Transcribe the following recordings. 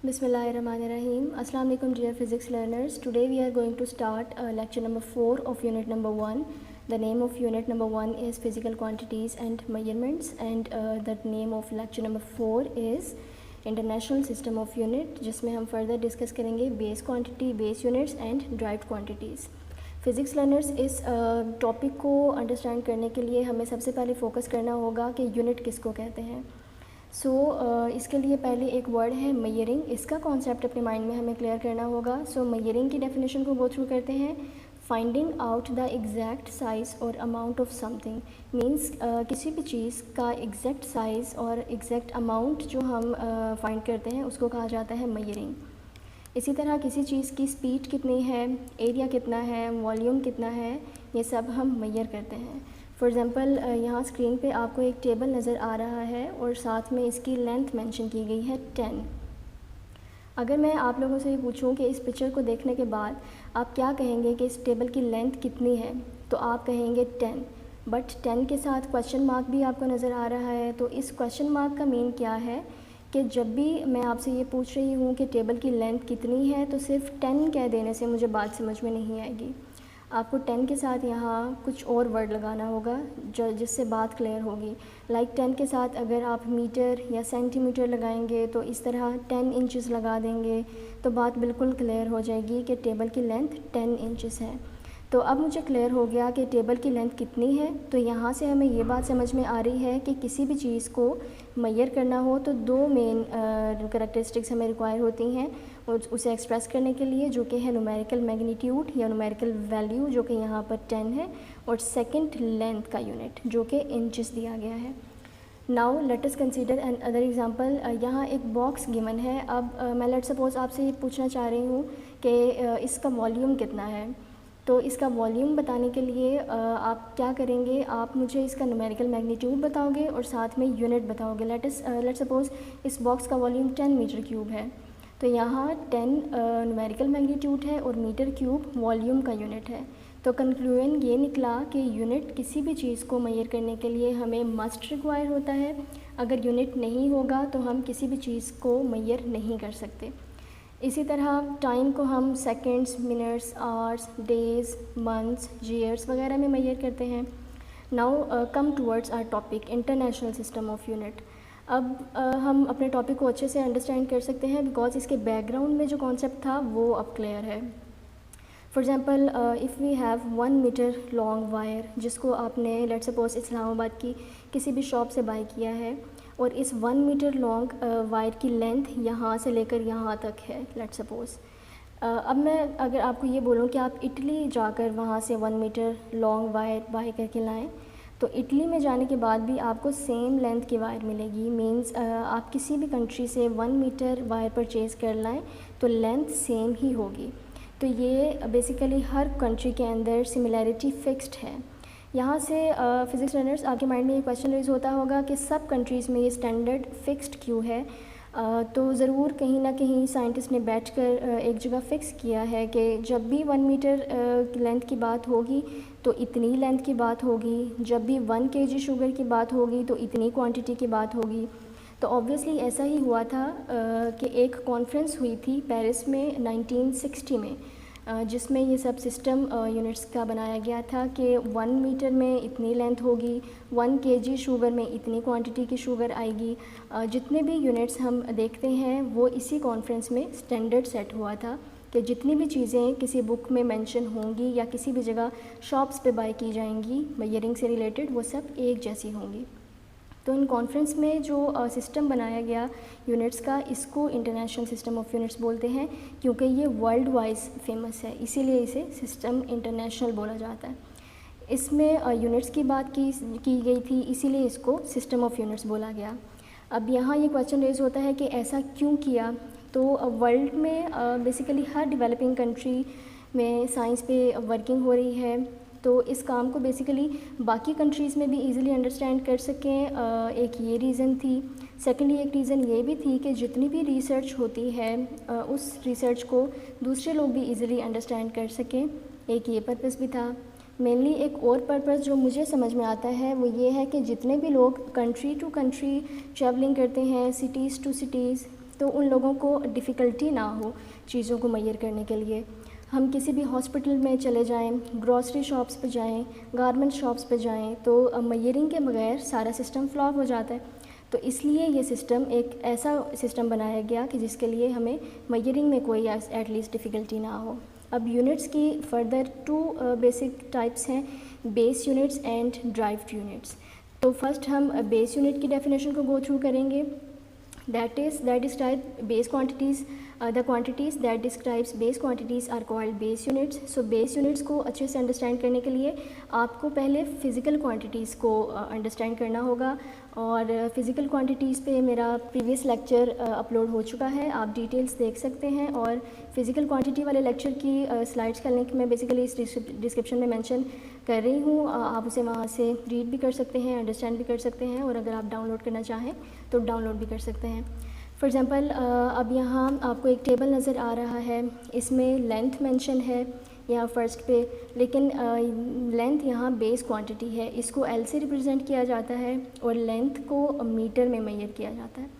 Bismillahirrahmanirrahim. Assalamu alaikum dear physics learners. Today we are going to start lecture number 4 of unit number 1. The name of unit number 1 is physical quantities and measurements, and the name of lecture number 4 is international system of unit, जिसमें हम further discuss करेंगे base quantity, base units and derived quantities. Physics learners इस topic को understand करने के लिए हमें सबसे पहले फोकस करना होगा कि यूनिट किसको कहते हैं. इसके लिए पहले एक वर्ड है मेजरिंग. इसका कॉन्सेप्ट अपने माइंड में हमें क्लियर करना होगा. मेजरिंग की डेफिनेशन को गो थ्रू करते हैं. Finding out the exact size और अमाउंट ऑफ समथिंग मीन्स किसी भी चीज़ का एग्जैक्ट साइज़ और एग्जैक्ट अमाउंट जो हम फाइंड करते हैं उसको कहा जाता है मेजरिंग. इसी तरह किसी चीज़ की स्पीड कितनी है, एरिया कितना है, वॉल्यूम कितना है, ये सब हम मेजर करते हैं. फॉर एग्ज़ाम्पल यहाँ स्क्रीन पे आपको एक टेबल नज़र आ रहा है और साथ में इसकी लेंथ मेंशन की गई है 10. अगर मैं आप लोगों से ये पूछूं कि इस पिक्चर को देखने के बाद आप क्या कहेंगे कि इस टेबल की लेंथ कितनी है, तो आप कहेंगे 10. बट 10 के साथ क्वेश्चन मार्क भी आपको नज़र आ रहा है. तो इस क्वेश्चन मार्क का मीन क्या है कि जब भी मैं आपसे ये पूछ रही हूँ कि टेबल की लेंथ कितनी है, तो सिर्फ 10 कह देने से मुझे बात समझ में नहीं आएगी. आपको 10 के साथ यहाँ कुछ और वर्ड लगाना होगा जिससे बात क्लियर होगी. लाइक 10 के साथ अगर आप मीटर या सेंटीमीटर लगाएंगे तो इस तरह 10 इंचेस लगा देंगे तो बात बिल्कुल क्लियर हो जाएगी कि टेबल की लेंथ 10 इंचेस है. तो अब मुझे क्लियर हो गया कि टेबल की लेंथ कितनी है. तो यहाँ से हमें ये बात समझ में आ रही है कि किसी भी चीज़ को मेजर करना हो तो दो मेन करैक्टरिस्टिक्स हमें रिक्वायर होती हैं और उसे एक्सप्रेस करने के लिए, जो कि है न्यूमेरिकल मैग्नीट्यूड या न्यूमेरिकल वैल्यू जो कि यहाँ पर 10 है, और सेकंड लेंथ का यूनिट जो कि इंचेस दिया गया है. Now let us consider N other example. यहाँ एक बॉक्स गिवन है. अब मैं लेट सपोज आपसे ये पूछना चाह रही हूँ कि इसका वॉल्यूम कितना है. तो इसका वॉल्यूम बताने के लिए आप क्या करेंगे, आप मुझे इसका न्यूमेरिकल मैग्नीट्यूड बताओगे और साथ में यूनिट बताओगे. लेट सपोज इस बॉक्स का वॉल्यूम 10 मीटर क्यूब है. तो यहाँ 10 न्यूमेरिकल मैग्नीट्यूड है और मीटर क्यूब वॉल्यूम का यूनिट है. तो कंक्लूजन ये निकला कि यूनिट किसी भी चीज़ को मेजर करने के लिए हमें मस्ट रिक्वायर होता है. अगर यूनिट नहीं होगा तो हम किसी भी चीज़ को मेजर नहीं कर सकते. इसी तरह टाइम को हम seconds, minutes, hours, days, months, years वगैरह में मेजर करते हैं. Now come towards our topic international system of unit. अब हम अपने टॉपिक को अच्छे से अंडरस्टैंड कर सकते हैं बिकॉज इसके बैकग्राउंड में जो कॉन्सेप्ट था वो अब क्लियर है. For example if we have 1 metre long wire जिसको आपने लेट सपोज इस्लामाबाद की किसी भी शॉप से बाय किया है, और इस 1 मीटर लॉन्ग वायर की लेंथ यहाँ से लेकर यहाँ तक है लेट सपोज़. अब मैं अगर आपको ये बोलूँ कि आप इटली जाकर वहाँ से 1 मीटर लॉन्ग वायर बाय करके लाएं, तो इटली में जाने के बाद भी आपको सेम लेंथ की वायर मिलेगी. मींस आप किसी भी कंट्री से 1 मीटर वायर परचेज़ कर लाएं तो लेंथ सेम ही होगी. तो ये बेसिकली हर कंट्री के अंदर सिमिलैरिटी फिक्स्ड है. यहाँ से फिज़िक्स लर्नर्स आपके माइंड में ये क्वेश्चन रेज होता होगा कि सब कंट्रीज़ में ये स्टैंडर्ड फिक्स्ड क्यों है. तो ज़रूर कहीं ना कहीं साइंटिस्ट ने बैठकर एक जगह फ़िक्स किया है कि जब भी 1 मीटर लेंथ की बात होगी तो इतनी लेंथ की बात होगी, जब भी 1 kg शुगर की बात होगी तो इतनी क्वांटिटी की बात होगी. तो ऑब्वियसली ऐसा ही हुआ था कि एक कॉन्फ्रेंस हुई थी पेरिस में 1960 में, जिसमें ये सब सिस्टम यूनिट्स का बनाया गया था कि 1 मीटर में इतनी लेंथ होगी, 1 kg शुगर में इतनी क्वांटिटी की शुगर आएगी. जितने भी यूनिट्स हम देखते हैं वो इसी कॉन्फ्रेंस में स्टैंडर्ड सेट हुआ था कि जितनी भी चीज़ें किसी बुक में मेंशन होंगी या किसी भी जगह शॉप्स पे बाय की जाएंगी मेजरिंग से रिलेटेड, वो सब एक जैसी होंगी. तो इन कॉन्फ्रेंस में जो सिस्टम बनाया गया यूनिट्स का, इसको इंटरनेशनल सिस्टम ऑफ यूनिट्स बोलते हैं क्योंकि ये वर्ल्ड वाइज फेमस है, इसीलिए इसे सिस्टम इंटरनेशनल बोला जाता है. इसमें यूनिट्स की बात की गई थी, इसीलिए इसको सिस्टम ऑफ यूनिट्स बोला गया. अब यहाँ ये क्वेश्चन रेज होता है कि ऐसा क्यों किया. तो वर्ल्ड में बेसिकली हर डेवलपिंग कंट्री में साइंस पे वर्किंग हो रही है, तो इस काम को बेसिकली बाकी कंट्रीज़ में भी इजीली अंडरस्टैंड कर सकें. एक ये रीज़न थी. सेकेंडली एक रीज़न ये भी थी कि जितनी भी रिसर्च होती है उस रिसर्च को दूसरे लोग भी इजीली अंडरस्टैंड कर सकें. एक ये पर्पस भी था. मेनली एक और पर्पस जो मुझे समझ में आता है वो ये है कि जितने भी लोग कंट्री टू कंट्री ट्रैवलिंग करते हैं, सिटीज़ टू सिटीज़, तो उन लोगों को डिफ़िकल्टी ना हो चीज़ों को मैयर करने के लिए। हम किसी भी हॉस्पिटल में चले जाएं, ग्रॉसरी शॉप्स पे जाएं, गारमेंट शॉप्स पे जाएं, तो मैयरिंग के बगैर सारा सिस्टम फ्लॉप हो जाता है। तो इसलिए ये सिस्टम एक ऐसा सिस्टम बनाया गया कि जिसके लिए हमें मैयरिंग में कोई एटलीस्ट डिफ़िकल्टी ना हो। अब यूनिट्स की फर्दर 2 बेसिक टाइप्स हैं, base units and derived units. तो फर्स्ट हम बेस यूनिट की डेफिनेशन को गो थ्रू करेंगे। that describe base quantities, the quantities that describes base quantities are called base units. So base units को अच्छे से understand करने के लिए आपको पहले फ़िज़िकल क्वांटिटीज़ को अंडरस्टैंड करना होगा, और फ़िज़िकल क्वांटिटीज़ पे मेरा प्रीवियस लेक्चर अपलोड हो चुका है, आप डिटेल्स देख सकते हैं। और फ़िज़िकल क्वांटिटी वाले लेक्चर की स्लाइड्स का लिंक मैं बेसिकली इस डिस्क्रिप्शन में मेंशन कर रही हूँ, आप उसे वहाँ से रीड भी कर सकते हैं, अंडरस्टैंड भी कर सकते हैं, और अगर आप डाउनलोड करना चाहें तो डाउनलोड भी कर सकते हैं। फॉर एग्ज़ाम्पल अब यहाँ आपको एक टेबल नज़र आ रहा है, इसमें लेंथ मेंशन है यहाँ फर्स्ट पे, लेकिन लेंथ यहाँ बेस क्वांटिटी है, इसको एल से रिप्रेजेंट किया जाता है और लेंथ को मीटर में मेजर किया जाता है।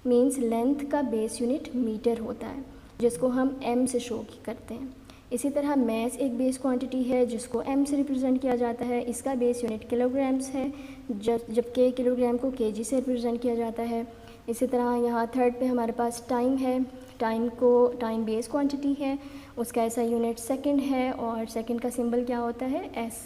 मींस लेंथ का बेस यूनिट मीटर होता है, जिसको हम एम से शो करते हैं। इसी तरह मैस एक बेस क्वांटिटी है जिसको एम से रिप्रेजेंट किया जाता है, इसका बेस यूनिट किलोग्राम्स है, जबकि किलोग्राम को केजी से रिप्रेजेंट किया जाता है। इसी तरह यहाँ थर्ड पे हमारे पास टाइम है, टाइम बेस क्वांटिटी है, उसका ऐसा यूनिट सेकंड है, और सेकंड का सिंबल क्या होता है, S.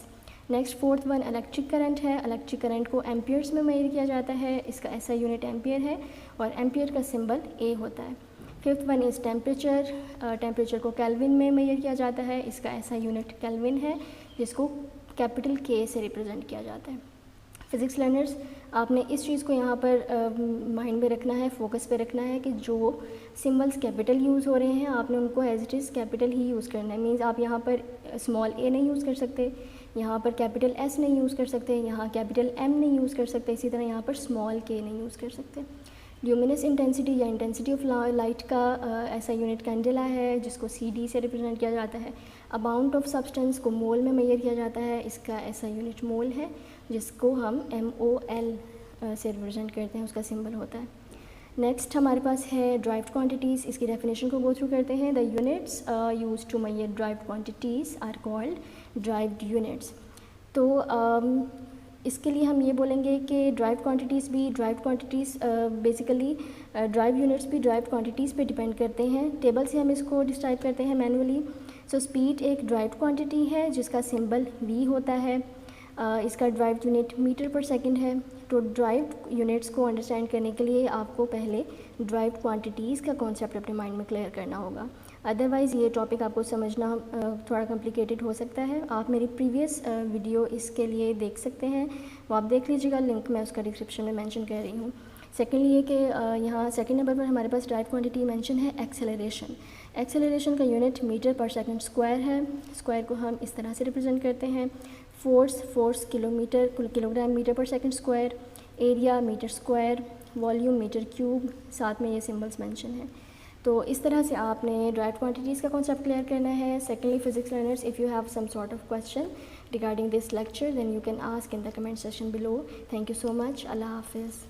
Next fourth one electric current है, इलेक्ट्रिक करंट को एम्पियर्स में मेजर किया जाता है, इसका ऐसा यूनिट एम्पियर है, और एम्पियर का सिंबल ए होता है। Fifth one is temperature, temperature को केल्विन में मेजर किया जाता है, इसका ऐसा यूनिट केल्विन है, जिसको कैपिटल के से रिप्रेजेंट किया जाता है। फिज़िक्स लर्नर्स, आपने इस चीज़ को यहाँ पर माइंड में रखना है, फोकस पे रखना है कि जो सिंबल्स कैपिटल यूज़ हो रहे हैं आपने उनको एज इट इज़ कैपिटल ही यूज़ करना है। मीन्स आप यहाँ पर स्मॉल ए नहीं यूज़ कर सकते, यहाँ पर कैपिटल एस नहीं यूज़ कर सकते, यहाँ कैपिटल एम नहीं यूज़ कर सकते, इसी तरह यहाँ पर स्मॉल के नहीं यूज़ कर सकते। ल्यूमिनस इंटेंसिटी या इंटेंसिटी ऑफ लाइट का ऐसा यूनिट कैंडेला है, जिसको CD से रिप्रेजेंट किया जाता है। अमाउंट ऑफ सब्सटेंस को मोल में मेजर किया जाता है, इसका ऐसा यूनिट मोल है, जिसको हम MOL से रिप्रेजेंट करते हैं, उसका सिंबल होता है। नेक्स्ट हमारे पास है ड्राइव्ड क्वांटिटीज़, इसकी डेफिनेशन को गो थ्रू करते हैं। The units used to measure derived quantities are called derived units. तो इसके लिए हम ये बोलेंगे कि derived quantities basically derive units भी ड्राइव्ड क्वांटिटीज़ पे डिपेंड करते हैं। टेबल से हम इसको डिस्क्राइब करते हैं मैनुअली। सो स्पीड एक ड्राइव्ड क्वांटिटी है जिसका सिंबल V होता है, इसका ड्राइव्ड यूनिट मीटर पर सेकंड है। तो ड्राइव्ड यूनिट्स को अंडरस्टैंड करने के लिए आपको पहले ड्राइव्ड क्वांटिटीज़ का कॉन्सेप्ट अपने माइंड में क्लियर करना होगा, अदरवाइज़ ये टॉपिक आपको समझना थोड़ा कॉम्प्लिकेटेड हो सकता है। आप मेरी प्रीवियस वीडियो इसके लिए देख सकते हैं, वो आप देख लीजिएगा, लिंक मैं उसका डिस्क्रिप्शन में मेंशन कर रही हूँ। सेकेंडली ये कि यहाँ सेकंड नंबर पर हमारे पास ड्राइव क्वांटिटी मेंशन है एक्सेलरेशन। एक्सेलरेशन का यूनिट मीटर पर सेकंड स्क्वायर है, स्क्वायर को हम इस तरह से रिप्रेजेंट करते हैं। फोर्स किलोग्राम मीटर पर second square, area metre square, volume metre cube, साथ में ये सिंबल्स मेंशन हैं। तो इस तरह से आपने ड्राइव्ड क्वांटिटीज़ का कॉन्सेप्ट क्लियर करना है। Secondly physics learners, if you have some sort of question regarding this lecture then you can ask in the comment section below. Thank you so much. Allah Hafiz.